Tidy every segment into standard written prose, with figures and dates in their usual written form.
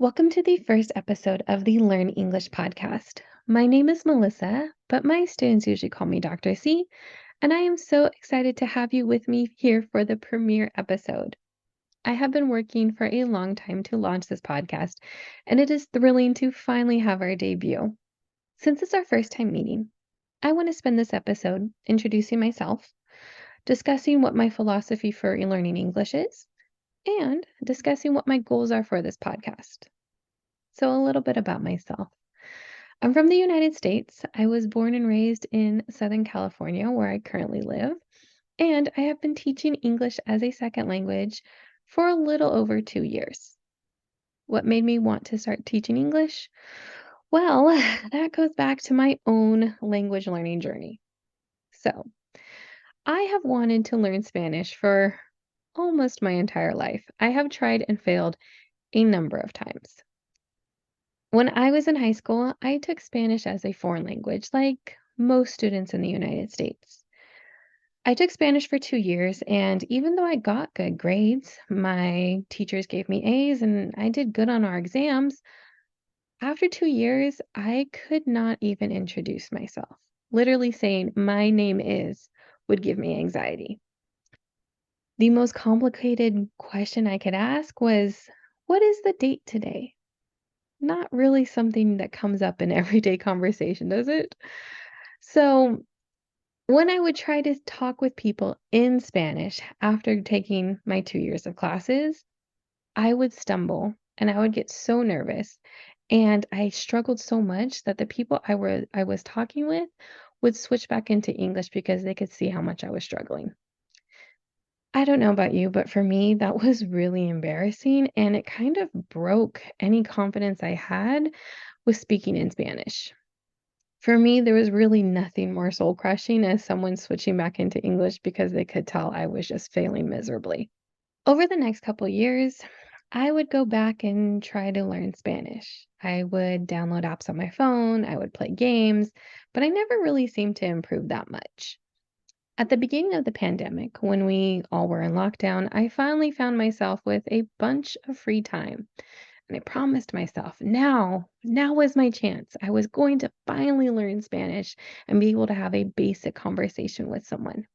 Welcome to the first episode of the Learn English podcast. My name is Melissa, but my students usually call me Dr. C, and I am so excited to have you with me here for the premiere episode. I have been working for a long time to launch this podcast, and it is thrilling to finally have our debut. Since it's our first time meeting, I want to spend this episode introducing myself, discussing what my philosophy for learning English is, and discussing what my goals are for this podcast. So, a little bit about myself. I'm from the United States. I was born and raised in Southern California, where I currently live, and I have been teaching English as a second language for a little over 2 years. What made me want to start teaching English? Well, that goes back to my own language learning journey. So, I have wanted to learn Spanish for almost my entire life. I have tried and failed a number of times. When I was in high school, I took Spanish as a foreign language, like most students in the United States. I took Spanish for 2 years, and even though I got good grades, my teachers gave me A's and I did good on our exams. After 2 years, I could not even introduce myself. Literally saying, "My name is," would give me anxiety. The most complicated question I could ask was, "What is the date today?" Not really something that comes up in everyday conversation, does it? So, when I would try to talk with people in Spanish after taking my 2 years of classes, I would stumble and I would get so nervous. And I struggled so much that the people I was talking with would switch back into English because they could see how much I was struggling. I don't know about you, but for me, that was really embarrassing and it kind of broke any confidence I had with speaking in Spanish. For me, there was really nothing more soul crushing as someone switching back into English because they could tell I was just failing miserably. Over the next couple years, I would go back and try to learn Spanish. I would download apps on my phone, I would play games, but I never really seemed to improve that much. At the beginning of the pandemic, when we all were in lockdown, I finally found myself with a bunch of free time. And I promised myself, now was my chance. I was going to finally learn Spanish and be able to have a basic conversation with someone.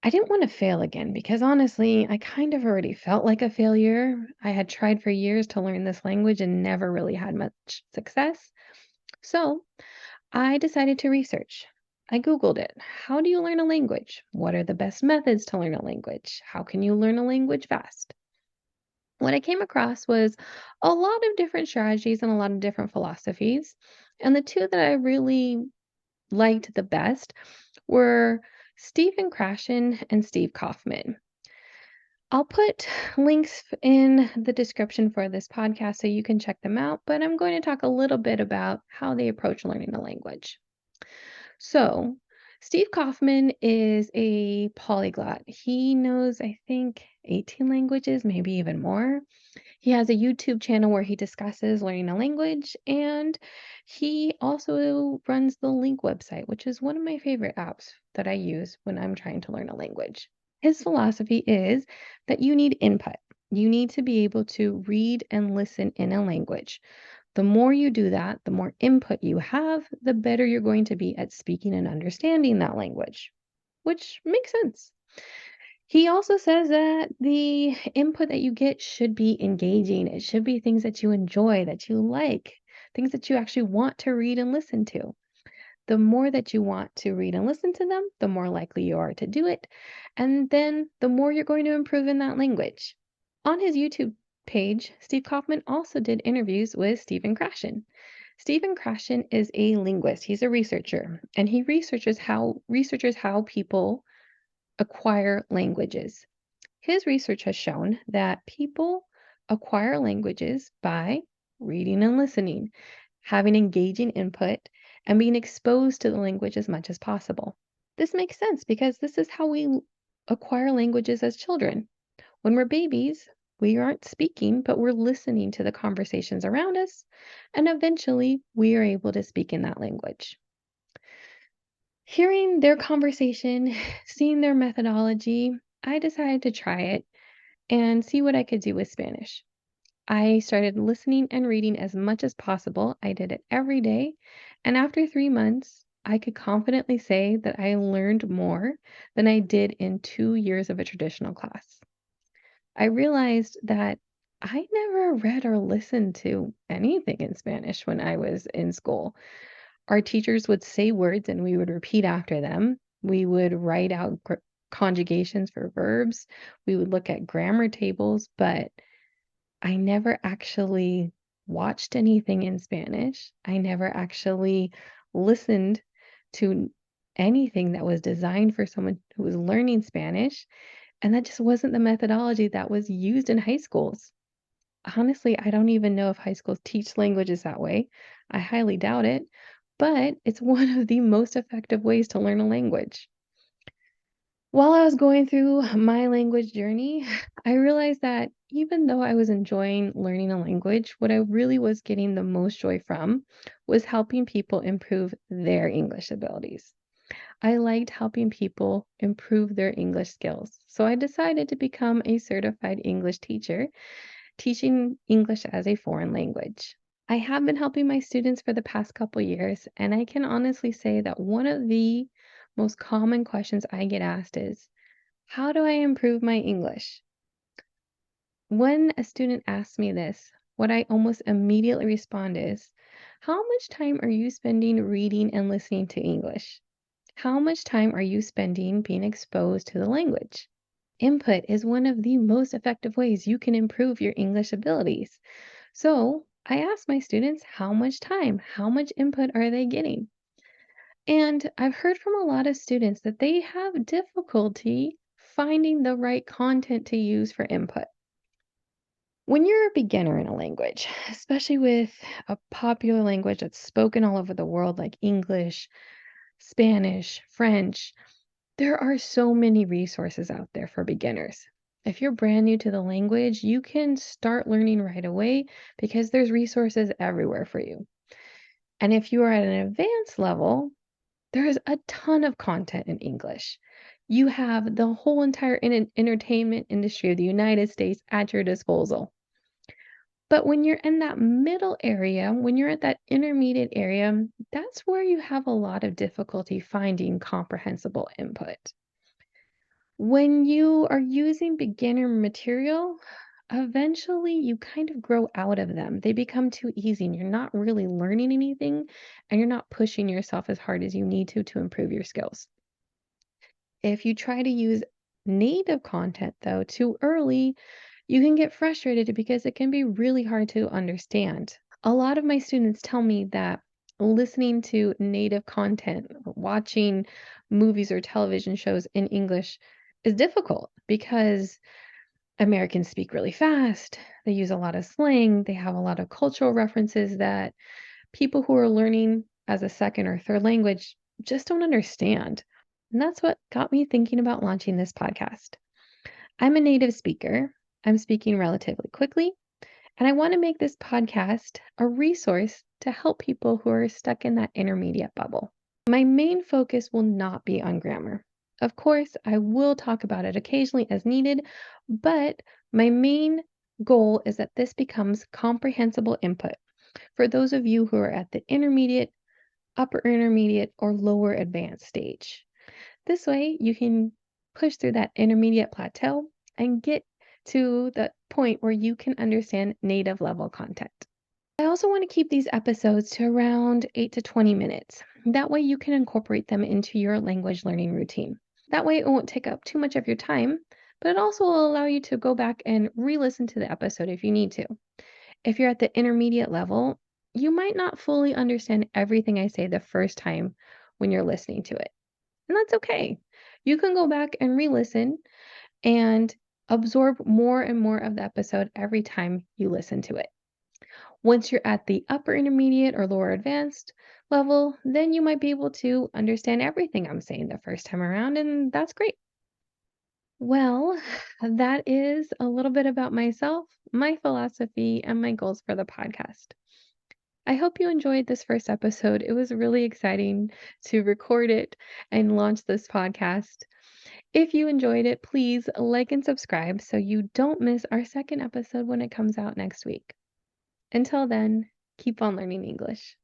I didn't want to fail again because honestly, I kind of already felt like a failure. I had tried for years to learn this language and never really had much success. So I decided to research. I Googled it. How do you learn a language? What are the best methods to learn a language? How can you learn a language fast? What I came across was a lot of different strategies and a lot of different philosophies. And the two that I really liked the best were Stephen Krashen and Steve Kaufman. I'll put links in the description for this podcast so you can check them out, but I'm going to talk a little bit about how they approach learning a language. So, Steve Kaufman is a polyglot. He knows, I think, 18 languages, maybe even more. He has a YouTube channel where he discusses learning a language, and he also runs the Link website, which is one of my favorite apps that I use when I'm trying to learn a language. His philosophy is that you need input. You need to be able to read and listen in a language. The more you do that, the more input you have, the better you're going to be at speaking and understanding that language, which makes sense. He also says that the input that you get should be engaging. It should be things that you enjoy, that you like, things that you actually want to read and listen to. The more that you want to read and listen to them, the more likely you are to do it. And then the more you're going to improve in that language. On his YouTube page, Steve Kaufman also did interviews with Stephen Krashen. Stephen Krashen is a linguist. He's a researcher, and he researches how people acquire languages. His research has shown that people acquire languages by reading and listening, having engaging input, and being exposed to the language as much as possible. This makes sense because this is how we acquire languages as children. When we're babies, we aren't speaking, but we're listening to the conversations around us, and eventually we are able to speak in that language. Hearing their conversation, seeing their methodology, I decided to try it and see what I could do with Spanish. I started listening and reading as much as possible. I did it every day. And after 3 months, I could confidently say that I learned more than I did in 2 years of a traditional class. I realized that I never read or listened to anything in Spanish when I was in school. Our teachers would say words and we would repeat after them. We would write out conjugations for verbs. We would look at grammar tables, but I never actually watched anything in Spanish. I never actually listened to anything that was designed for someone who was learning Spanish. And that just wasn't the methodology that was used in high schools. Honestly, I don't even know if high schools teach languages that way. I highly doubt it, but it's one of the most effective ways to learn a language. While I was going through my language journey, I realized that even though I was enjoying learning a language, what I really was getting the most joy from was helping people improve their English abilities. I liked helping people improve their English skills. So I decided to become a certified English teacher, teaching English as a foreign language. I have been helping my students for the past couple years, and I can honestly say that one of the most common questions I get asked is, how do I improve my English? When a student asks me this, what I almost immediately respond is, how much time are you spending reading and listening to English? How much time are you spending being exposed to the language? Input is one of the most effective ways you can improve your English abilities. So I ask my students how much time, how much input are they getting? And I've heard from a lot of students that they have difficulty finding the right content to use for input. When you're a beginner in a language, especially with a popular language that's spoken all over the world like English, Spanish, French, there are so many resources out there for beginners. If you're brand new to the language, you can start learning right away because there's resources everywhere for you. And if you are at an advanced level, there is a ton of content in English. You have the whole entire entertainment industry of the United States at your disposal. But when you're in that middle area, when you're at that intermediate area, that's where you have a lot of difficulty finding comprehensible input. When you are using beginner material, eventually you kind of grow out of them. They become too easy and you're not really learning anything and you're not pushing yourself as hard as you need to improve your skills. If you try to use native content though too early, you can get frustrated because it can be really hard to understand. A lot of my students tell me that listening to native content, watching movies or television shows in English is difficult because Americans speak really fast. They use a lot of slang. They have a lot of cultural references that people who are learning as a second or third language just don't understand. And that's what got me thinking about launching this podcast. I'm a native speaker. I'm speaking relatively quickly, and I want to make this podcast a resource to help people who are stuck in that intermediate bubble. My main focus will not be on grammar. Of course, I will talk about it occasionally as needed, but my main goal is that this becomes comprehensible input for those of you who are at the intermediate, upper intermediate, or lower advanced stage. This way, you can push through that intermediate plateau and get to the point where you can understand native level content. I also want to keep these episodes to around 8 to 20 minutes. That way, you can incorporate them into your language learning routine. That way, it won't take up too much of your time, but it also will allow you to go back and re listen to the episode if you need to. If you're at the intermediate level, you might not fully understand everything I say the first time when you're listening to it. And that's okay. You can go back and re listen and absorb more and more of the episode every time you listen to it. Once you're at the upper intermediate or lower advanced level, then you might be able to understand everything I'm saying the first time around, and that's great. Well, that is a little bit about myself, my philosophy, and my goals for the podcast. I hope you enjoyed this first episode. It was really exciting to record it and launch this podcast. If you enjoyed it, please like and subscribe so you don't miss our second episode when it comes out next week. Until then, keep on learning English.